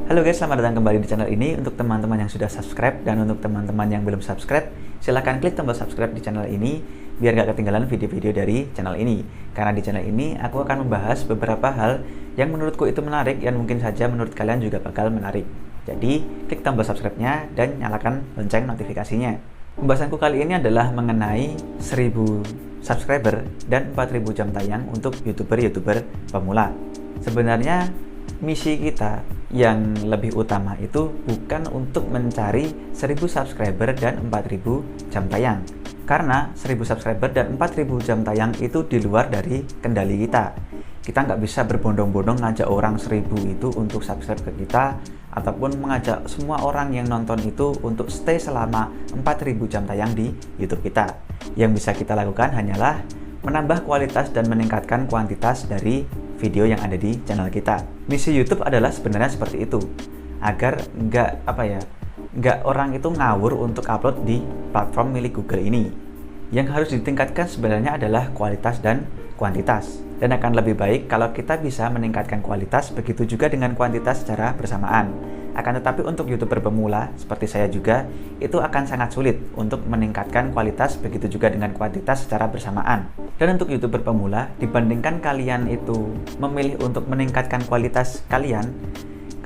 Halo guys, selamat datang kembali di channel ini. Untuk teman-teman yang sudah subscribe dan untuk teman-teman yang belum subscribe, silahkan klik tombol subscribe di channel ini biar gak ketinggalan video-video dari channel ini. Karena di channel ini aku akan membahas beberapa hal yang menurutku itu menarik dan mungkin saja menurut kalian juga bakal menarik. Jadi klik tombol subscribe-nya dan nyalakan lonceng notifikasinya. Pembahasanku kali ini adalah mengenai 1000 subscriber dan 4000 jam tayang untuk youtuber-youtuber pemula. Sebenarnya misi kita yang lebih utama itu bukan untuk mencari 1000 subscriber dan 4000 jam tayang, karena 1000 subscriber dan 4000 jam tayang itu di luar dari kendali kita. Kita nggak bisa berbondong-bondong ngajak orang 1000 itu untuk subscribe ke kita, ataupun mengajak semua orang yang nonton itu untuk stay selama 4000 jam tayang di YouTube kita. Yang bisa kita lakukan hanyalah menambah kualitas dan meningkatkan kuantitas dari video yang ada di channel kita. Misi YouTube adalah sebenarnya seperti itu, agar nggak orang itu ngawur untuk upload di platform milik Google ini. Yang harus ditingkatkan sebenarnya adalah kualitas dan kuantitas, dan akan lebih baik kalau kita bisa meningkatkan kualitas, begitu juga dengan kuantitas secara bersamaan. Akan tetapi untuk YouTuber pemula seperti saya juga, itu akan sangat sulit untuk meningkatkan kualitas, begitu juga dengan kuantitas secara bersamaan. Dan untuk YouTuber pemula, dibandingkan kalian itu memilih untuk meningkatkan kualitas kalian,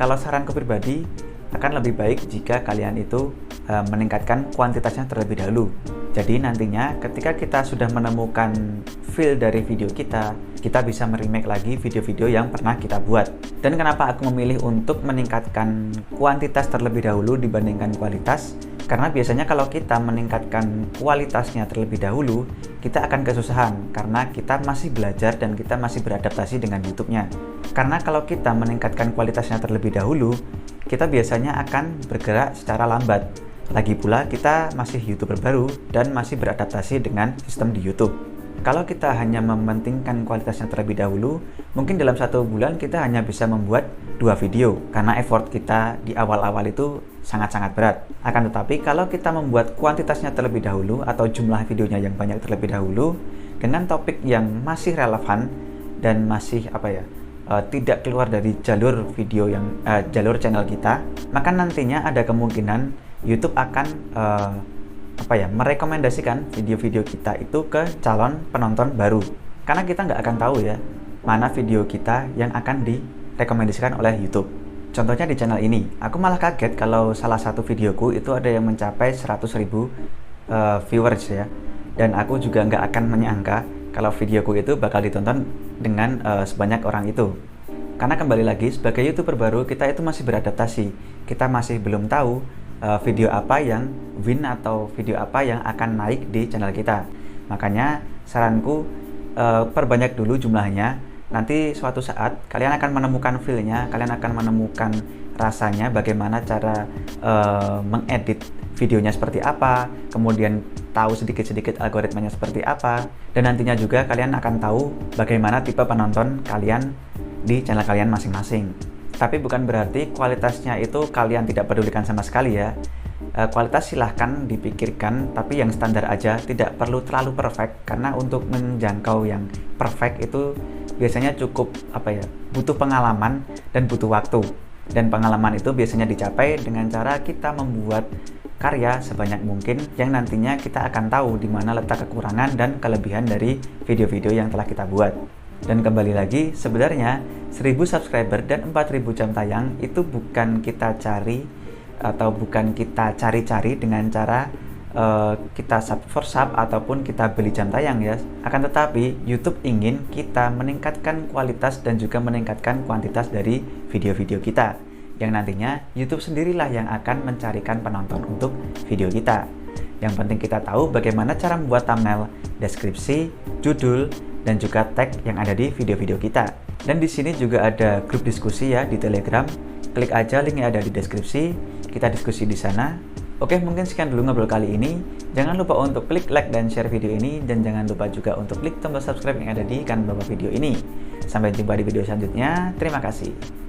kalau saranku pribadi, akan lebih baik jika kalian itu meningkatkan kuantitasnya terlebih dahulu. Jadi nantinya ketika kita sudah menemukan feel dari video kita bisa meremake lagi video-video yang pernah kita buat. Dan kenapa aku memilih untuk meningkatkan kuantitas terlebih dahulu dibandingkan kualitas? Karena biasanya kalau kita meningkatkan kualitasnya terlebih dahulu, kita akan kesusahan karena kita masih belajar dan kita masih beradaptasi dengan YouTube-nya. Karena kalau kita meningkatkan kualitasnya terlebih dahulu, kita biasanya akan bergerak secara lambat. Lagi pula kita masih YouTuber baru dan masih beradaptasi dengan sistem di YouTube. Kalau kita hanya mementingkan kualitasnya terlebih dahulu, mungkin dalam 1 bulan kita hanya bisa membuat 2 video, karena effort kita di awal-awal itu sangat-sangat berat. Akan tetapi kalau kita membuat kuantitasnya terlebih dahulu atau jumlah videonya yang banyak terlebih dahulu, dengan topik yang masih relevan dan masih tidak keluar dari jalur video yang jalur channel kita, maka nantinya ada kemungkinan YouTube akan merekomendasikan video-video kita itu ke calon penonton baru. Karena kita nggak akan tahu ya mana video kita yang akan direkomendasikan oleh YouTube. Contohnya di channel ini, aku malah kaget kalau salah satu videoku itu ada yang mencapai 100.000 viewers ya. Dan aku juga nggak akan menyangka kalau videoku itu bakal ditonton dengan sebanyak orang itu. Karena kembali lagi, sebagai YouTuber baru, kita itu masih beradaptasi. Kita masih belum tahu video apa yang win atau video apa yang akan naik di channel kita. Makanya saranku, perbanyak dulu jumlahnya. Nanti suatu saat kalian akan menemukan feel-nya, kalian akan menemukan rasanya, bagaimana cara mengedit videonya seperti apa, kemudian tahu sedikit-sedikit algoritmanya seperti apa, dan nantinya juga kalian akan tahu bagaimana tipe penonton kalian di channel kalian masing-masing. Tapi bukan berarti kualitasnya itu kalian tidak pedulikan sama sekali ya. Kualitas silahkan dipikirkan, tapi yang standar aja, tidak perlu terlalu perfect, karena untuk menjangkau yang perfect itu biasanya cukup butuh pengalaman dan butuh waktu. Dan pengalaman itu biasanya dicapai dengan cara kita membuat karya sebanyak mungkin yang nantinya kita akan tahu di mana letak kekurangan dan kelebihan dari video-video yang telah kita buat. Dan kembali lagi, sebenarnya 1000 subscriber dan 4000 jam tayang itu bukan kita cari atau bukan kita cari-cari dengan cara kita sub for sub ataupun kita beli jam tayang ya. Akan tetapi YouTube ingin kita meningkatkan kualitas dan juga meningkatkan kuantitas dari video-video kita, yang nantinya YouTube sendirilah yang akan mencarikan penonton untuk video kita. Yang penting kita tahu bagaimana cara membuat thumbnail, deskripsi, judul, dan juga tag yang ada di video-video kita. Dan di sini juga ada grup diskusi ya di Telegram. Klik aja linknya ada di deskripsi. Kita diskusi di sana. Oke, mungkin sekian dulu ngobrol kali ini. Jangan lupa untuk klik like dan share video ini, dan jangan lupa juga untuk klik tombol subscribe yang ada di kanan bawah video ini. Sampai jumpa di video selanjutnya. Terima kasih.